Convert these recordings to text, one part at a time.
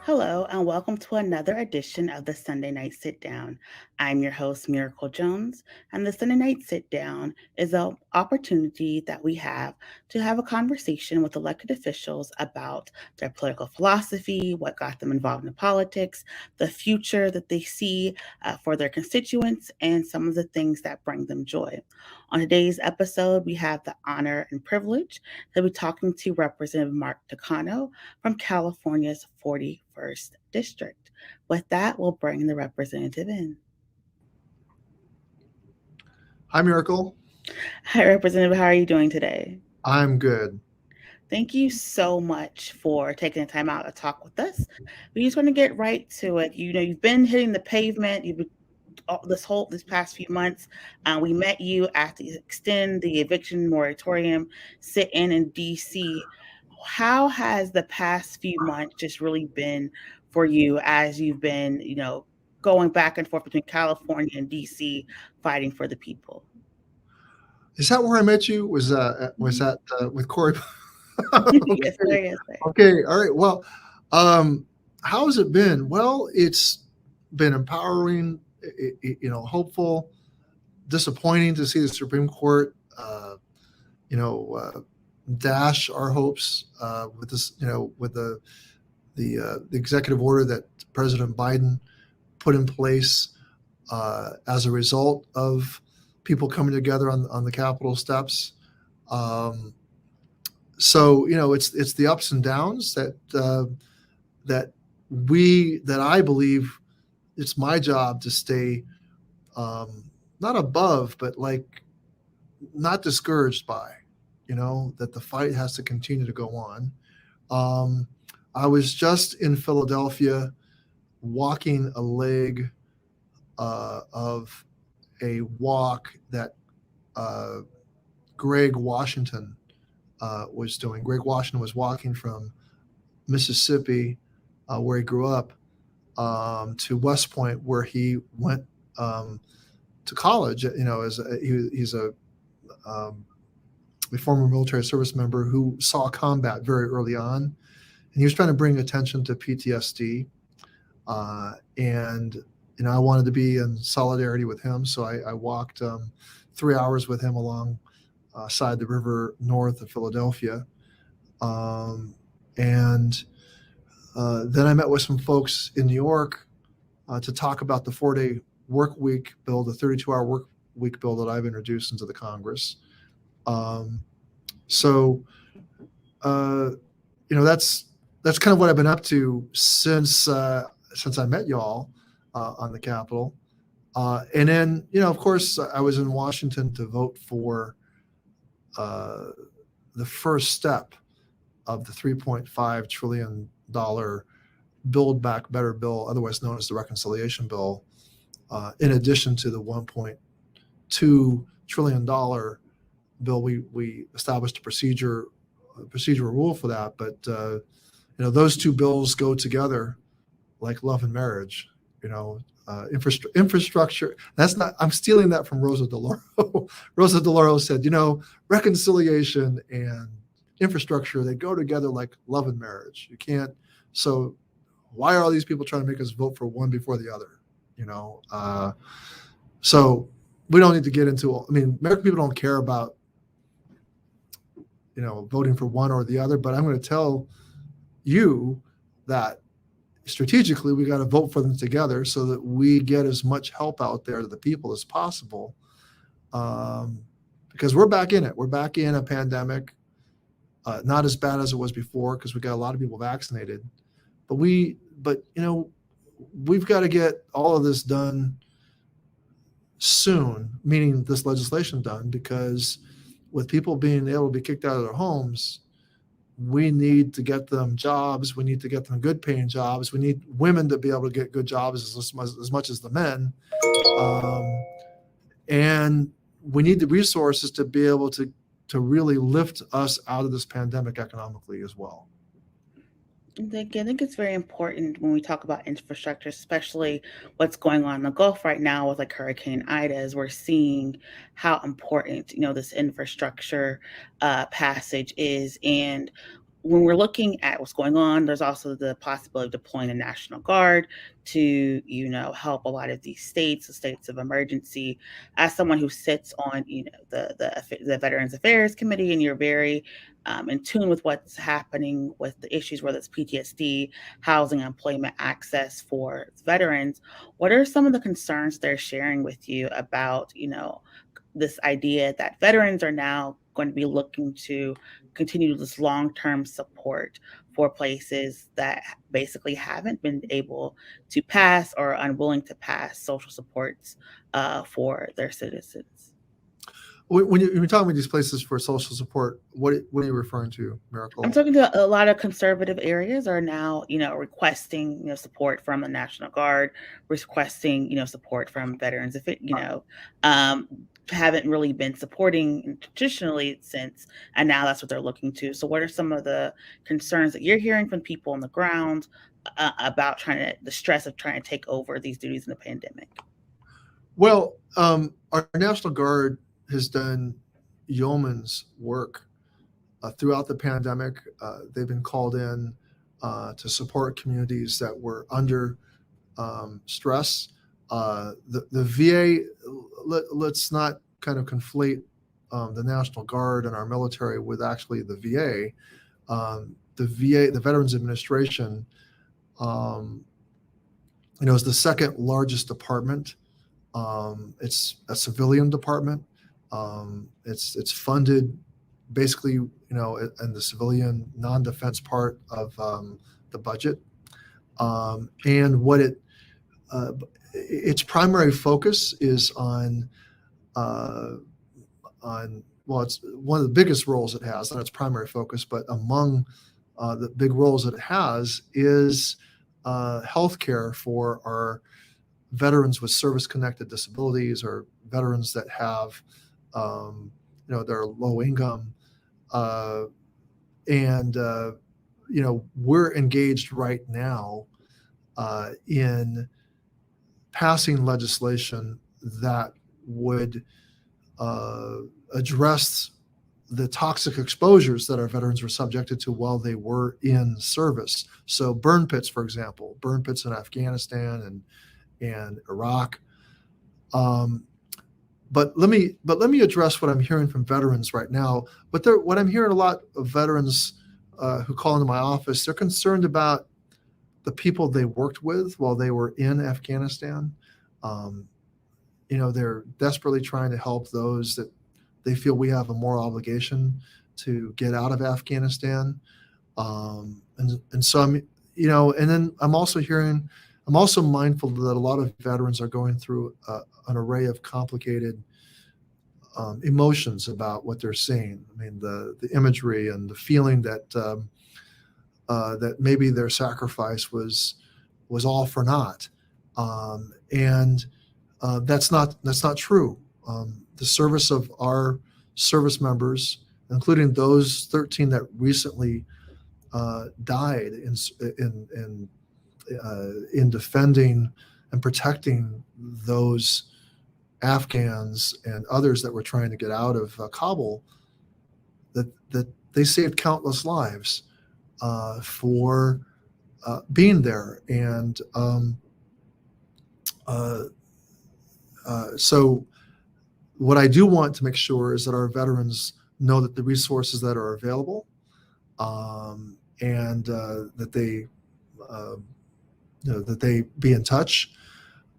Hello, and welcome to another edition of the Sunday Night SitDown. I'm your host, Miracle Jones, and the Sunday Night SitDown is an opportunity that we to have a conversation with elected officials about their political philosophy, what got them involved in politics, the future that they see for their constituents, and some of the things that bring them joy. On today's episode, we have the honor and privilege to be talking to Representative Mark Takano from California's 41st District. With that, we'll bring the representative in. Hi, Miracle. Hi, Representative. How are you doing today? I'm good. Thank you so much for taking the time out to talk with us. We just want to get right to it. You've been hitting the pavement. You've been this past few months. We met you at the Extend the Eviction Moratorium sit-in DC. How has the past few months just really been for you as you've been, going back and forth between California and DC fighting for the people? Is that where I met you? Was that with Corey? Okay. Yes, sir. Okay. All right. Well, how has it been? Well, it's been empowering, hopeful, disappointing to see the Supreme Court, dash our hopes with this, with the executive order that President Biden put in place as a result of people coming together on the Capitol steps. So it's the ups and downs that I believe it's my job to stay not above, but not discouraged by, that the fight has to continue to go on. I was just in Philadelphia walking a leg of a walk that Greg Washington was doing. Greg Washington was walking from Mississippi, where he grew up, to West Point, where he went to college. He's a former military service member who saw combat very early on, and he was trying to bring attention to PTSD. And I wanted to be in solidarity with him, so I walked 3 hours with him along side the river north of Philadelphia, and then I met with some folks in New York to talk about the 4-day work week bill, the 32-hour work week bill that I've introduced into the Congress. So that's kind of what I've been up to since I met y'all on the Capitol. And then, of course, I was in Washington to vote for the first step of the $3.5 trillion Build Back Better bill, otherwise known as the reconciliation bill, in addition to the $1.2 trillion bill. We established a procedural rule for that. But, those two bills go together like love and marriage. Infrastructure. I'm stealing that from Rosa DeLauro. Rosa DeLauro said, reconciliation and infrastructure, they go together like love and marriage. You can't. So why are all these people trying to make us vote for one before the other? So we don't need to get into, American people don't care about, voting for one or the other, but I'm going to tell you that strategically, we got to vote for them together so that we get as much help out there to the people as possible. Because we're back in it. We're back in a pandemic, not as bad as it was before because we got a lot of people vaccinated. But we've got to get all of this done soon, meaning this legislation done, because with people being able to be kicked out of their homes, we need to get them jobs. We need to get them good paying jobs. We need women to be able to get good jobs as much as the men. Um, and we need the resources to be able to really lift us out of this pandemic economically as well. I think it's very important when we talk about infrastructure, especially what's going on in the Gulf right now with like Hurricane Ida, as we're seeing how important, this infrastructure passage is. And when we're looking at what's going on, there's also the possibility of deploying the National Guard to, help a lot of these states, the states of emergency. As someone who sits on, the Veterans Affairs Committee, and you're very in tune with what's happening with the issues, whether it's PTSD, housing, employment access for veterans, what are some of the concerns they're sharing with you about, this idea that veterans are now going to be looking to continue this long-term support for places that basically haven't been able to pass or are unwilling to pass social supports for their citizens? When you're talking about these places for social support, what are you referring to, I'm Miracle? talking to a lot of conservative areas are now, requesting, support from the National Guard, requesting, support from veterans. If it, um, haven't really been supporting traditionally since, and now that's what they're looking to. So, what are some of the concerns that you're hearing from people on the ground about the stress of trying to take over these duties in the pandemic? Well, our National Guard has done yeoman's work throughout the pandemic. They've been called in to support communities that were under stress. The VA, let's not kind of conflate the National Guard and our military with actually the VA. The VA, the Veterans Administration, um, is the second largest department. It's a civilian department. It's funded basically, in the civilian non-defense part of the budget. And its primary focus is uh, on well, it's one of the biggest roles it has, not its primary focus, but among the big roles it has is healthcare for our veterans with service-connected disabilities or veterans that have, they're low income, uh, and we're engaged right now in passing legislation that would uh, address the toxic exposures that our veterans were subjected to while they were in service. So burn pits, for example, burn pits in Afghanistan and Iraq. Um, but let me address what I'm hearing from veterans right now. What I'm hearing a lot of veterans who call into my office, they're concerned about the people they worked with while they were in Afghanistan. Um, they're desperately trying to help those that they feel we have a moral obligation to get out of Afghanistan. And so and then I'm also mindful that a lot of veterans are going through an array of complicated emotions about what they're seeing. I mean, the imagery and the feeling that maybe their sacrifice was all for naught, and that's not true. The service of our service members, including those 13 that recently died in defending and protecting those Afghans and others that were trying to get out of Kabul, that they saved countless lives for being there. And so what I do want to make sure is that our veterans know that the resources that are available, and uh, that they be in touch.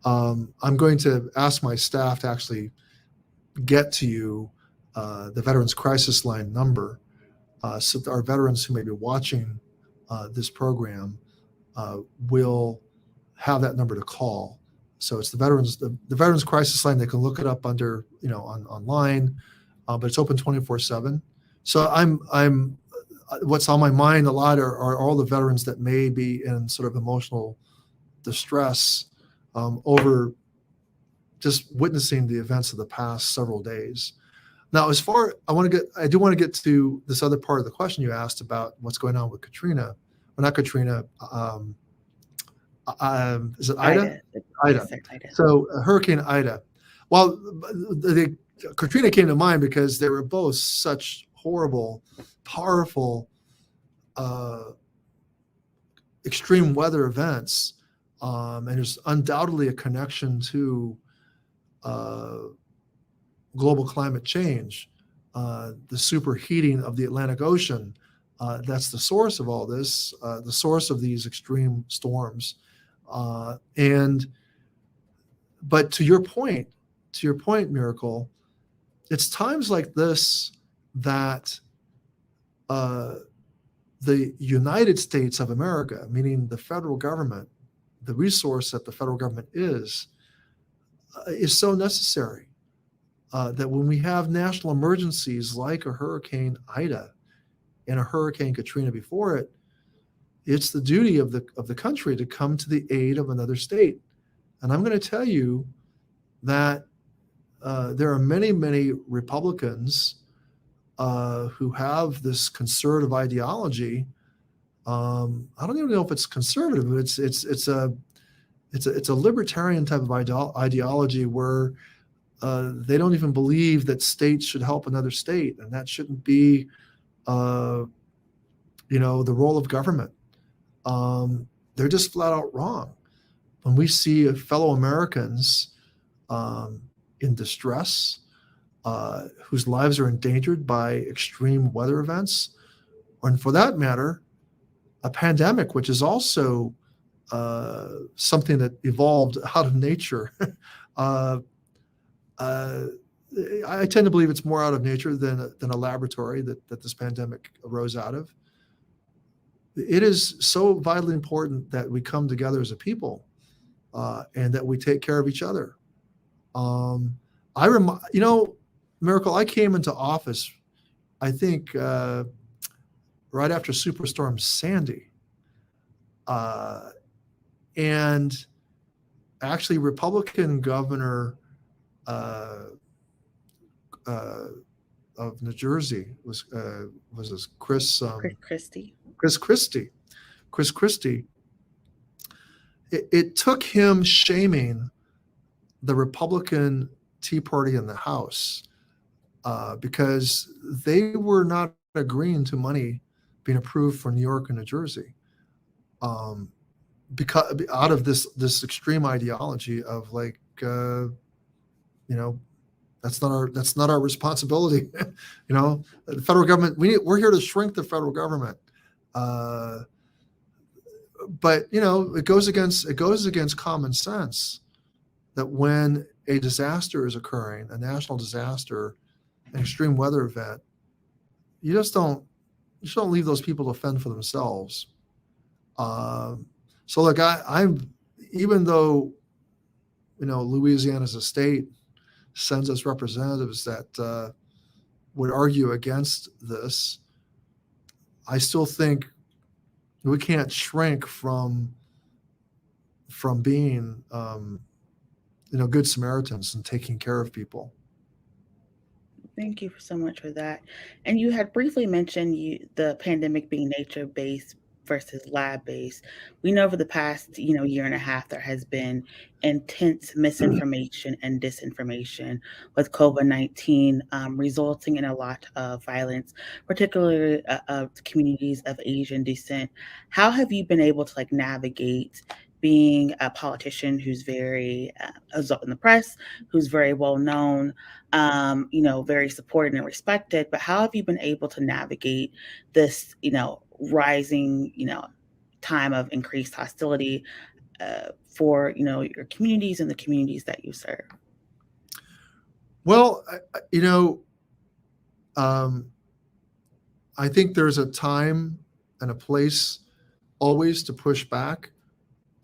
I'm going to ask my staff to actually get to you the Veterans Crisis Line number, so that our veterans who may be watching this program will have that number to call. So it's the Veterans Crisis Line. They can look it up under online, but it's open 24/7. So what's on my mind a lot are all the veterans that may be in sort of emotional distress over just witnessing the events of the past several days. Now, I do want to get to this other part of the question you asked about what's going on with Katrina. Well, not Katrina. Is it Ida? Ida. Ida. Yes, sir, Ida. So Hurricane Ida. Well, Katrina came to mind because they were both such horrible, powerful, uh, extreme weather events, and there's undoubtedly a connection to uh, global climate change, the superheating of the Atlantic Ocean. That's the source of all this, the source of these extreme storms. And but to your point, Miracle, it's times like this that uh, the United States of America, meaning the federal government, the resource that the federal government is so necessary. That when we have national emergencies like a Hurricane Ida and a Hurricane Katrina before it, it's the duty of the country to come to the aid of another state. And I'm going to tell you that there are many Republicans who have this conservative ideology. I don't even know if it's conservative, but it's a libertarian type of ideology where they don't even believe that states should help another state, and that shouldn't be, the role of government. They're just flat out wrong. When we see fellow Americans in distress, whose lives are endangered by extreme weather events, and for that matter, a pandemic, which is also something that evolved out of nature. I tend to believe it's more out of nature than a laboratory that this pandemic arose out of. It is so vitally important that we come together as a people and that we take care of each other. Miracle, I came into office, I think, right after Superstorm Sandy. And actually, Republican governor of New Jersey was this Chris Christie. Chris Christie. It took him shaming the Republican Tea Party in the House because they were not agreeing to money being approved for New York and New Jersey, because out of this extreme ideology of that's not our responsibility. The federal government, we're here to shrink the federal government. But it goes against common sense that when a disaster is occurring, a national disaster, an extreme weather event, you just don't leave those people to fend for themselves. So look, I'm even though Louisiana as a state sends us representatives that would argue against this, I still think we can't shrink from being good Samaritans and taking care of people. Thank you so much for that. And you had briefly mentioned the pandemic being nature-based versus lab-based. We know over the past, year and a half, there has been intense misinformation and disinformation with COVID-19, resulting in a lot of violence, particularly of communities of Asian descent. How have you been able to navigate being a politician who's very in the press, who's very well known, very supported and respected, but how have you been able to navigate this, rising, time of increased hostility for, your communities and the communities that you serve? Well, I think there's a time and a place always to push back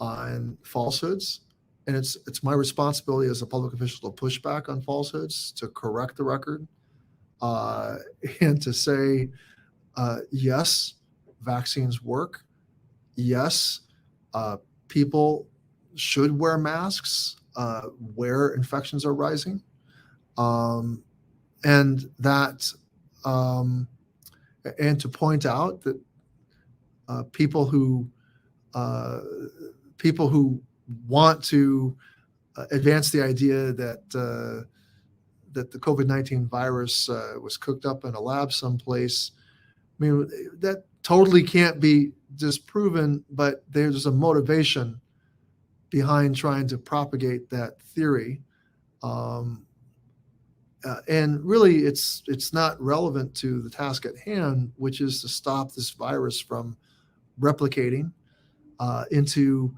on falsehoods. And it's my responsibility as a public official to push back on falsehoods, to correct the record, and to say Yes, vaccines work. Yes, people should wear masks where infections are rising. Um, and that, um, and to point out that uh, people who uh, people who want to advance the idea that the COVID-19 virus was cooked up in a lab someplace. I mean, that totally can't be disproven, but there's a motivation behind trying to propagate that theory. Um, and really, it's not relevant to the task at hand, which is to stop this virus from replicating into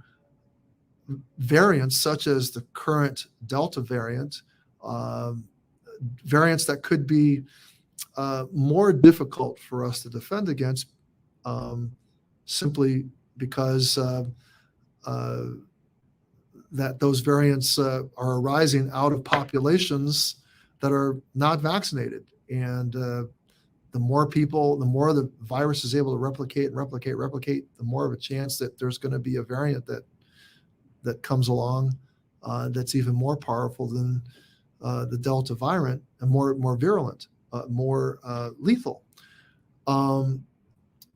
variants such as the current Delta variant, um, variants that could be more difficult for us to defend against, um, simply because uh, that those variants are arising out of populations that are not vaccinated. And the more people, the more the virus is able to replicate, the more of a chance that there's going to be a variant that comes along that's even more powerful than the Delta variant and more virulent, more lethal. Um,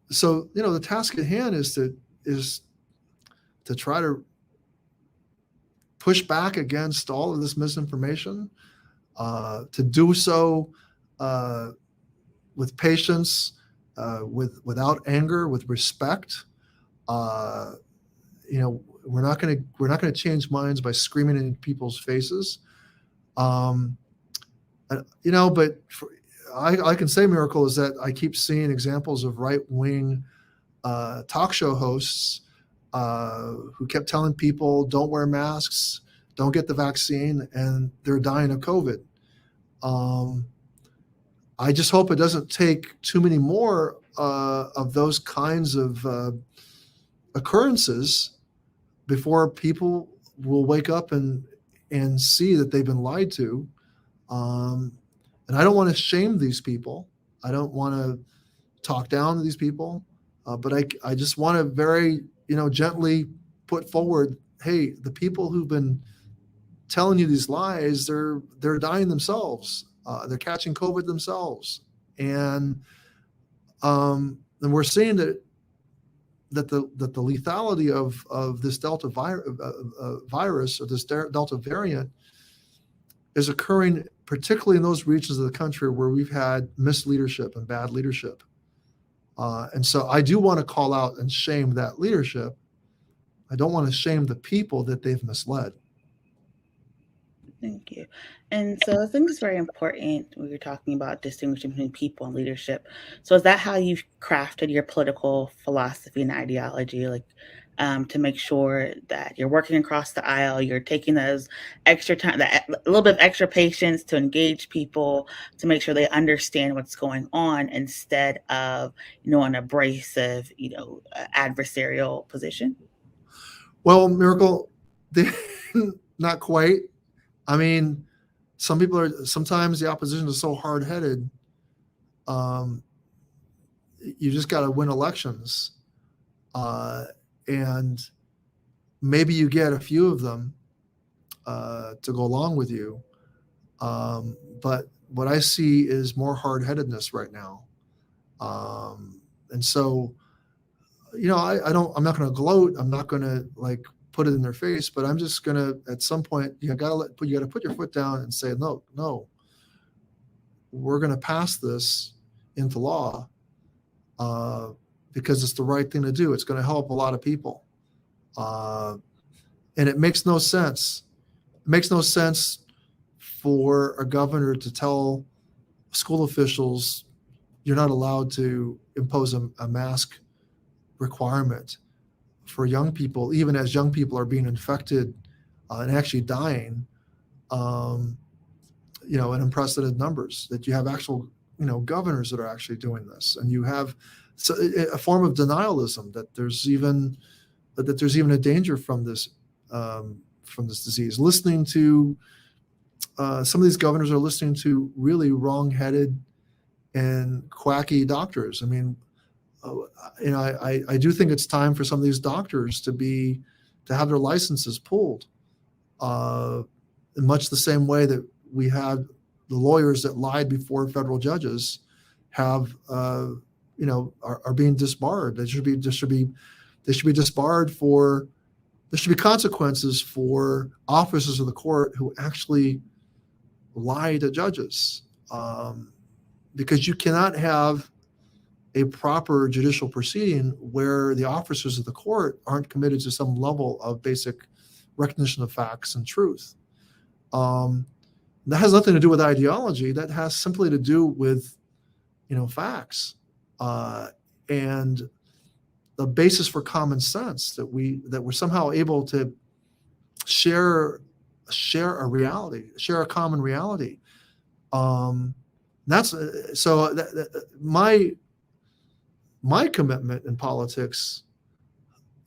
so the task at hand is to try to push back against all of this misinformation, to do so uh, with patience, without anger, with respect. Uh, we're not gonna change minds by screaming in people's faces. Um, but I can say, Miracle, is that I keep seeing examples of right wing talk show hosts who kept telling people don't wear masks, don't get the vaccine, and they're dying of COVID. Um, I just hope it doesn't take too many more of those kinds of occurrences before people will wake up and see that they've been lied to. Um, and I don't want to shame these people. I don't want to talk down to these people, but I just want to very gently put forward, hey, the people who've been telling you these lies, they're dying themselves. They're catching COVID themselves, and we're seeing that the lethality of this Delta virus, or this Delta variant, is occurring particularly in those regions of the country where we've had misleadership and bad leadership. And so I do want to call out and shame that leadership. I don't want to shame the people that they've misled. Thank you. And so I think it's very important when you're talking about distinguishing between people and leadership. So is that how you've crafted your political philosophy and ideology, like to make sure that you're working across the aisle, you're taking those extra time, that a little bit of extra patience to engage people, to make sure they understand what's going on instead of, an abrasive, adversarial position? Well, Miracle, they, not quite. I mean, sometimes the opposition is so hard headed. Um, you just got to win elections. And maybe you get a few of them to go along with you. But what I see is more hard headedness right now. And so, I'm not going to gloat. I'm not going to put it in their face, but I'm just going to, at some point, you got to put your foot down and say, no, we're going to pass this into law because it's the right thing to do. It's going to help a lot of people. And it makes no sense. It makes no sense for a governor to tell school officials you're not allowed to impose a mask requirement for young people, even as young people are being infected and actually dying, in unprecedented numbers. That you have actual, governors that are actually doing this, and you have a form of denialism that there's even a danger from this disease. Listening to some of these governors are listening to really wrong-headed and quacky doctors. I mean, uh, I do think it's time for some of these doctors to have their licenses pulled, uh, in much the same way that we had the lawyers that lied before federal judges have, are being disbarred. They should be disbarred for. There should be consequences for officers of the court who actually lie to judges, because you cannot have a proper judicial proceeding where the officers of the court aren't committed to some level of basic recognition of facts and truth. Um, that has nothing to do with ideology. That has simply to do with, facts, and the basis for common sense that we're somehow able to share a reality, share a common reality. That's so that, my commitment in politics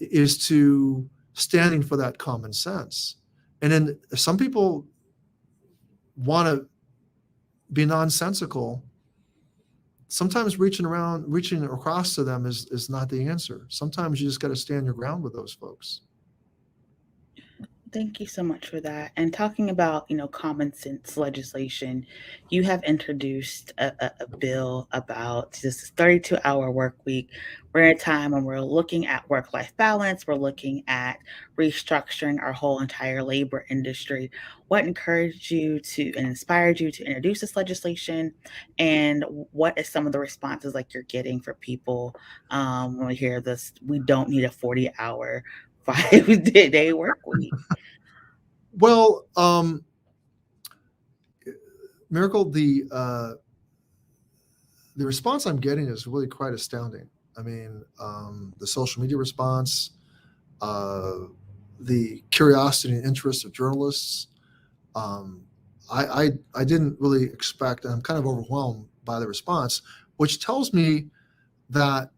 is to standing for that common sense. And then some people want to be nonsensical. Sometimes reaching across to them is not the answer. Sometimes you just got to stand your ground with those folks. Thank you so much for that. And talking about, common sense legislation, you have introduced a bill about this 32-hour work week. We're in a time when we're looking at work-life balance. We're looking at restructuring our whole entire labor industry. What encouraged you to and inspired you to introduce this legislation? And what is some of the responses like you're getting for people when we hear this? We don't need a 40-hour 5-day work week. Well, Miracle, the response I'm getting is really quite astounding. I mean, the social media response, uh, the curiosity and interest of journalists. Um, I didn't really expect, and I'm kind of overwhelmed by the response, which tells me that,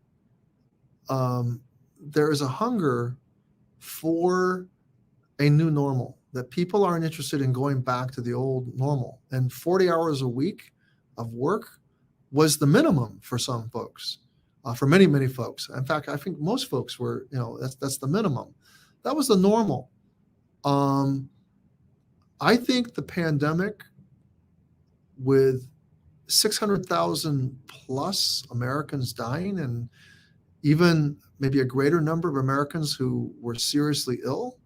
there is a hunger for a new normal, that people aren't interested in going back to the old normal. And 40 hours a week of work was the minimum for some folks, for many, many folks. In fact, I think most folks were, that's the minimum. That was the normal. Um, I think the pandemic, with 600,000 plus Americans dying, and even maybe a greater number of Americans who were seriously ill,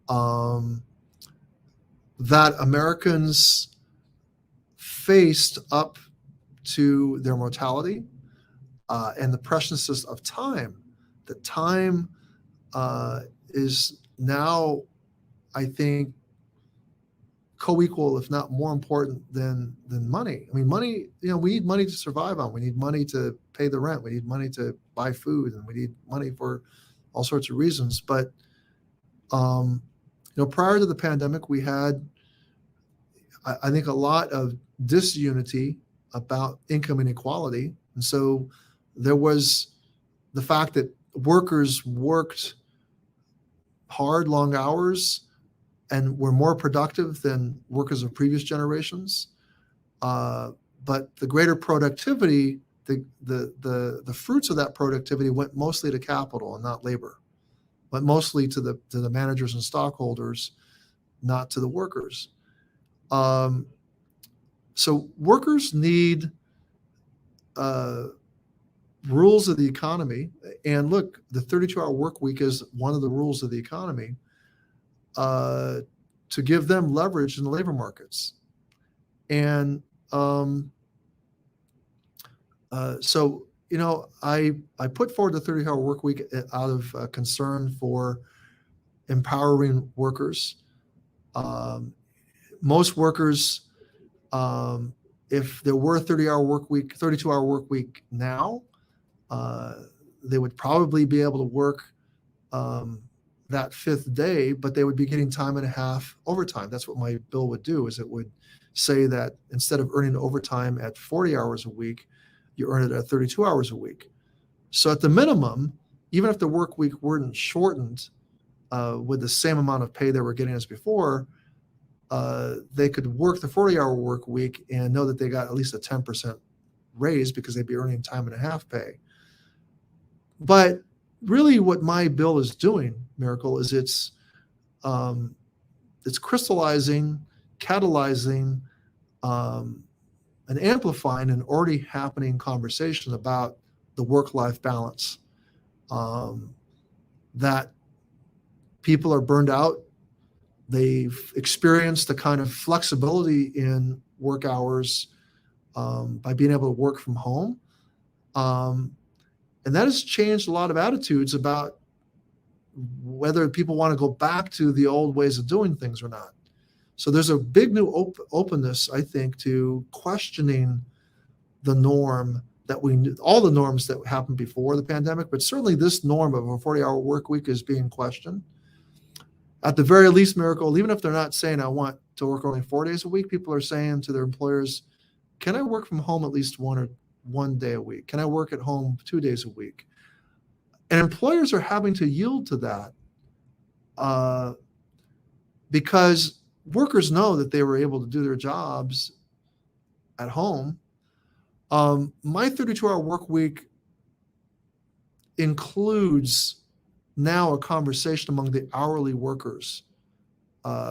um, that Americans faced up to their mortality, and the preciousness of time. That time, is now, I think, co-equal, if not more important than money. I mean, money. We need money to survive on. We need money to pay the rent. We need money to buy food, and we need money for all sorts of reasons. But prior to the pandemic, we had, I think, a lot of disunity about income inequality, and so there was the fact that workers worked hard, long hours, and were more productive than workers of previous generations. But the greater productivity, the fruits of that productivity went mostly to capital and not labor, but mostly to the managers and stockholders, not to the workers. So workers need, rules of the economy. And look, the 32-hour work week is one of the rules of the economy, to give them leverage in the labor markets. And so, I put forward the 30-hour work week out of concern for empowering workers. Most workers, if there were a 32-hour work week now, they would probably be able to work, that fifth day, but they would be getting time and a half overtime. That's what my bill would do, is it would say that instead of earning overtime at 40 hours a week, you earn it at 32 hours a week. So at the minimum, even if the work week weren't shortened, with the same amount of pay they were getting as before, they could work the 40-hour work week and know that they got at least a 10% raise because they'd be earning time and a half pay. But really, what my bill is doing, Miracle, is it's crystallizing, catalyzing, um, and amplifying an already happening conversation about the work-life balance. Um, that people are burned out. They've experienced the kind of flexibility in work hours by being able to work from home. Um, and that has changed a lot of attitudes about whether people want to go back to the old ways of doing things or not. So there's a big new openness, I think, to questioning the norm that all the norms that happened before the pandemic, but certainly this norm of a 40-hour work week is being questioned. At the very least, Miracle, even if they're not saying I want to work only 4 days a week, people are saying to their employers, can I work from home at least 1 day a week? Can I work at home 2 days a week? And employers are having to yield to that because workers know that they were able to do their jobs at home. My 32-hour work week includes now a conversation among the hourly workers,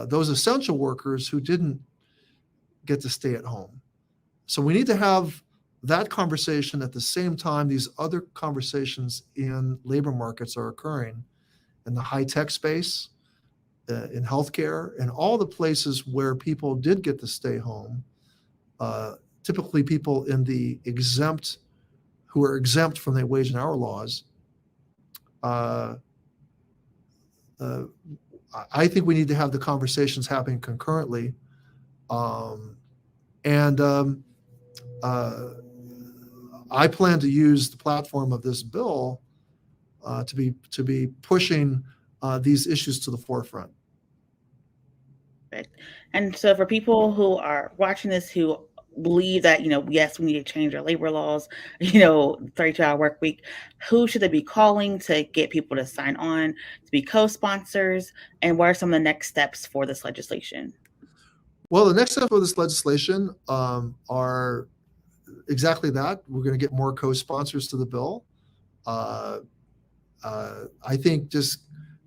those essential workers who didn't get to stay at home. So we need to have that conversation at the same time these other conversations in labor markets are occurring in the high-tech space, in healthcare, and all the places where people did get to stay home. Typically people in the who are exempt from the wage and hour laws. I think we need to have the conversations happening concurrently. And I plan to use the platform of this bill to be pushing these issues to the forefront. Perfect. And so for people who are watching this who believe that, yes, we need to change our labor laws, 32-hour work week, who should they be calling to get people to sign on to be co-sponsors? And what are some of the next steps for this legislation? Well, the next step for this legislation are exactly that. We're going to get more co-sponsors to the bill. I think just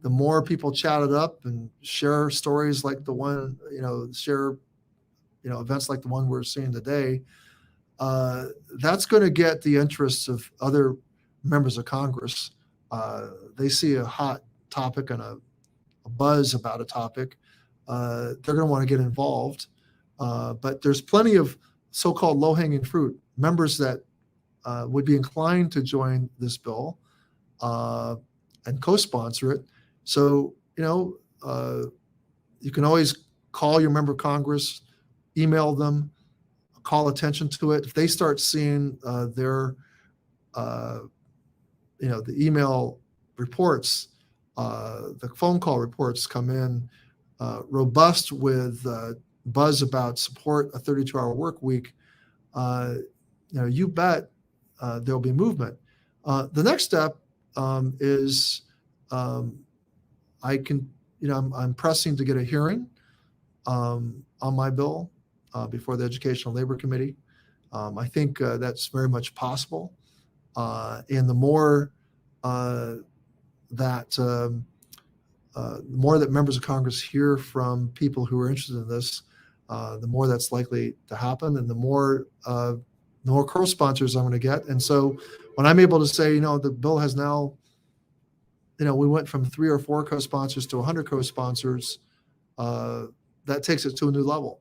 the more people chat it up and share stories like the one, share, events like the one we're seeing today, that's going to get the interests of other members of Congress. They see a hot topic and a buzz about a topic. They're going to want to get involved. But there's plenty of so-called low-hanging fruit, members that would be inclined to join this bill and co-sponsor it. So, you can always call your member of Congress, email them, call attention to it. If they start seeing the email reports, the phone call reports come in robust with buzz about support a 32-hour work week, you bet there'll be movement. The next step is I'm pressing to get a hearing on my bill before the Educational Labor Committee. I think that's very much possible. And the more that members of Congress hear from people who are interested in this, the more that's likely to happen, and the more co-sponsors I'm going to get. And so when I'm able to say, the bill has now, we went from 3 or 4 co-sponsors to 100 co-sponsors, that takes it to a new level.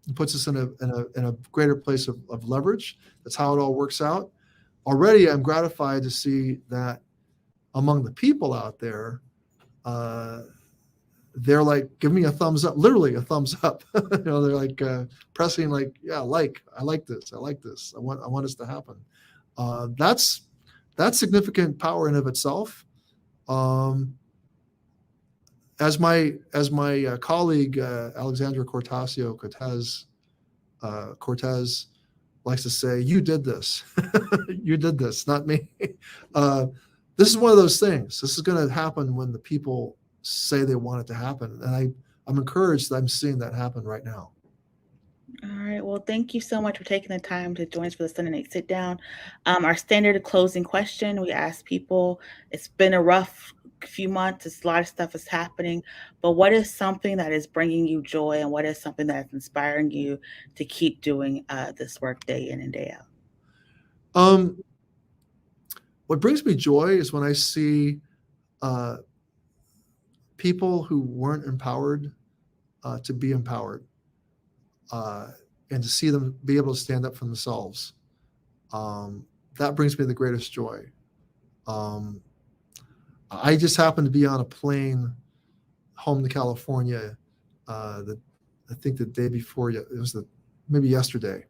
It puts us in a greater place of leverage. That's how it all works out. Already, I'm gratified to see that among the people out there, they're like, give me a thumbs up, literally a thumbs up. They're like pressing like, yeah, I like this. I like this. I want this to happen. That's significant power in of itself. As my colleague, Alexandra Cortez likes to say, you did this. You did this, not me. This is one of those things. This is going to happen when the people say they want it to happen. And I'm encouraged that I'm seeing that happen right now. All right. Well, thank you so much for taking the time to join us for the Sunday Night Sit Down. Our standard closing question we ask people, it's been a rough few months, it's, a lot of stuff is happening, but what is something that is bringing you joy and what is something that is inspiring you to keep doing this work day in and day out? Um, what brings me joy is when I see uh, people who weren't empowered to be empowered, uh, and to see them be able to stand up for themselves. Um, that brings me the greatest joy. Um, I just happened to be on a plane home to California. The I think the day before, it was maybe yesterday.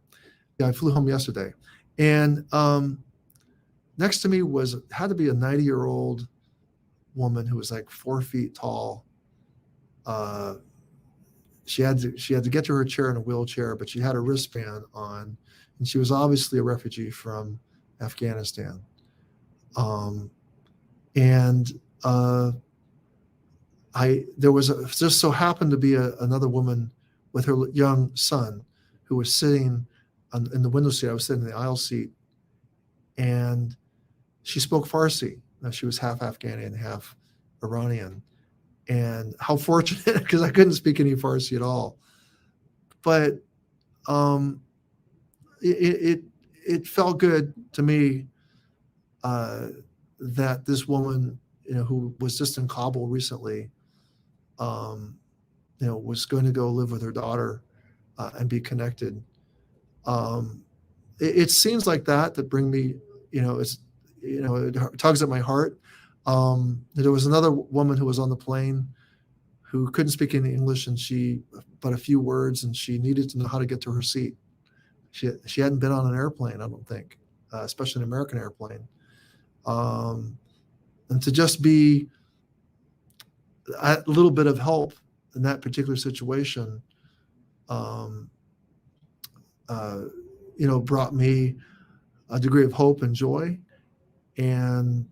Yeah, I flew home yesterday, and next to me had to be a 90-year-old woman who was like 4 feet tall. Uh, she had to get to her chair in a wheelchair, but she had a wristband on, and she was obviously a refugee from Afghanistan. Um, and I there was just so happened to be another woman with her young son who was sitting in the window seat. I was sitting in the aisle seat, and she spoke Farsi. Now, she was half Afghani and half Iranian. And how fortunate, because I couldn't speak any Farsi at all. But um, it, it it felt good to me uh, that this woman, who was just in Kabul recently, um, was going to go live with her daughter and be connected. Um, it's scenes like that bring me, it's, it tugs at my heart. There was another woman who was on the plane who couldn't speak any English, and but a few words, and she needed to know how to get to her seat. She hadn't been on an airplane, I don't think, especially an American airplane. Um, and to just be a little bit of help in that particular situation, um, uh, brought me a degree of hope and joy. And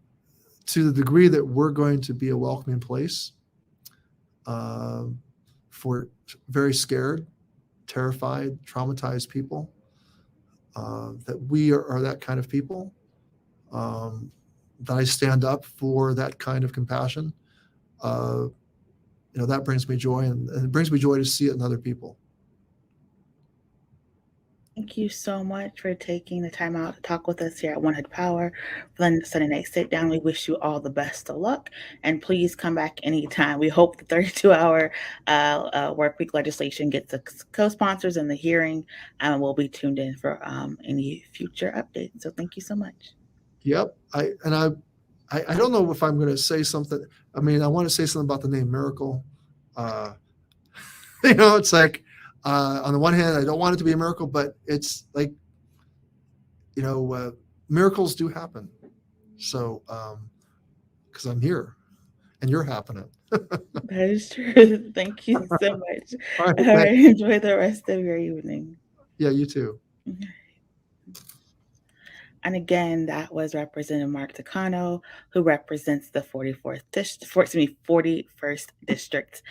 to the degree that we're going to be a welcoming place uh, for very scared, terrified, traumatized people, that we are that kind of people, um, that I stand up for that kind of compassion. Uh, that brings me joy, and it brings me joy to see it in other people. Thank you so much for taking the time out to talk with us here at One Hood Power for the Sunday Night Sit Down. We wish you all the best of luck, and please come back anytime. We hope the 32-hour work week legislation gets the co-sponsors in the hearing, and we'll be tuned in for any future updates. So thank you so much. Yep. I don't know if I'm going to say something. I mean, I want to say something about the name Miracle. Uh, it's like, on the one hand, I don't want it to be a miracle, but it's like, miracles do happen. So, because I'm here and you're happening. That is true. Thank you so much. All right. All right, enjoy the rest of your evening. Yeah, you too. And again, that was Representative Mark Takano, who represents the 41st District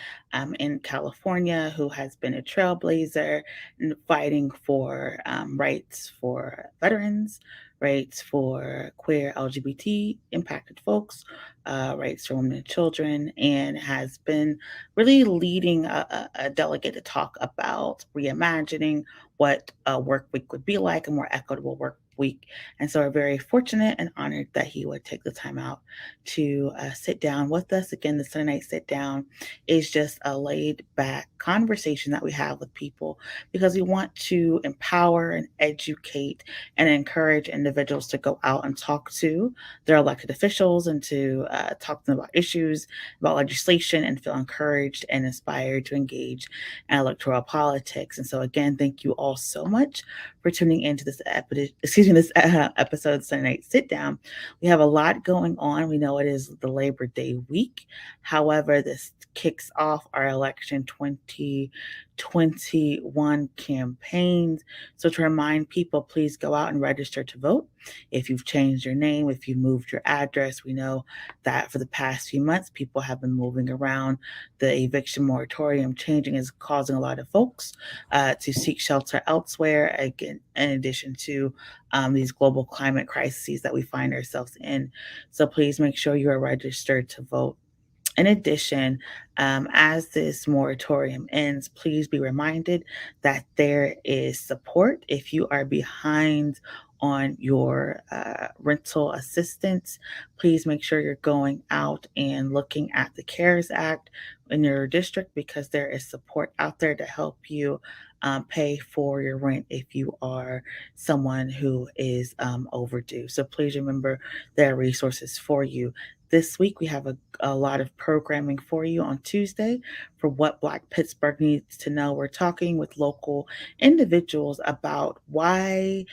in California, who has been a trailblazer in fighting for rights for veterans, rights for queer LGBT impacted folks, rights for women and children, and has been really leading a delegate to talk about reimagining what a work week would be like, a more equitable work week. And so we're very fortunate and honored that he would take the time out to sit down with us. Again, the Sunday Night Sit Down is just a laid back conversation that we have with people because we want to empower and educate and encourage individuals to go out and talk to their elected officials and to talk to them about issues, about legislation, and feel encouraged and inspired to engage in electoral politics. And so, again, thank you all so much for tuning into this episode of Sunday Night Sit Down. We have a lot going on. We know it is the Labor Day week. However, this kicks off our election 2021 campaigns. So, to remind people, please go out and register to vote. If you've changed your name, if you moved your address, we know that for the past few months, people have been moving around. The eviction moratorium changing is causing a lot of folks to seek shelter elsewhere, again, in addition to these global climate crises that we find ourselves in. So please make sure you are registered to vote. In addition, as this moratorium ends, please be reminded that there is support if you are behind on your rental assistance. Please make sure you're going out and looking at the CARES Act in your district because there is support out there to help you pay for your rent if you are someone who is overdue. So please remember there are resources for you. This week, we have a lot of programming for you on Tuesday for what Black Pittsburgh needs to know. We're talking with local individuals about why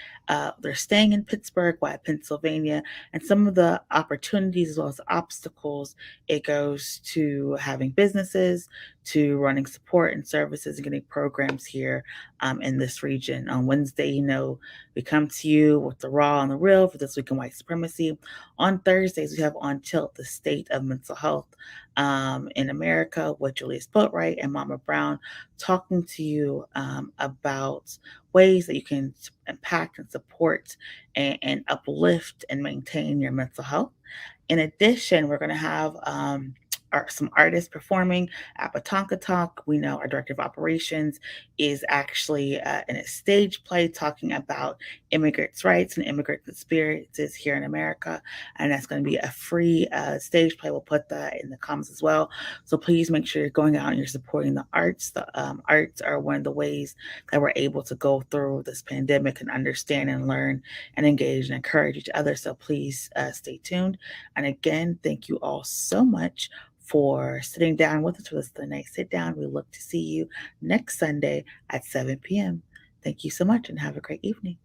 they're staying in Pittsburgh, why Pennsylvania, and some of the opportunities as well as obstacles it goes to having businesses, to running support and services and getting programs here in this region. On Wednesday, we come to you with the raw and the real for this week in white supremacy. On Thursdays, we have On Tilt, the state of mental health in America with Julius Boatwright and Mama Brown, talking to you about ways that you can impact and support and uplift and maintain your mental health. In addition, we're going to have some artists performing at Batonka Talk. We know our director of operations is actually in a stage play talking about immigrants' rights and immigrant experiences here in America. And that's going to be a free stage play. We'll put that in the comments as well. So please make sure you're going out and you're supporting the arts. The arts are one of the ways that we're able to go through this pandemic and understand and learn and engage and encourage each other. So please stay tuned. And again, thank you all so much for sitting down with us for the night sit down. We look to see you next Sunday at 7 p.m. Thank you so much and have a great evening.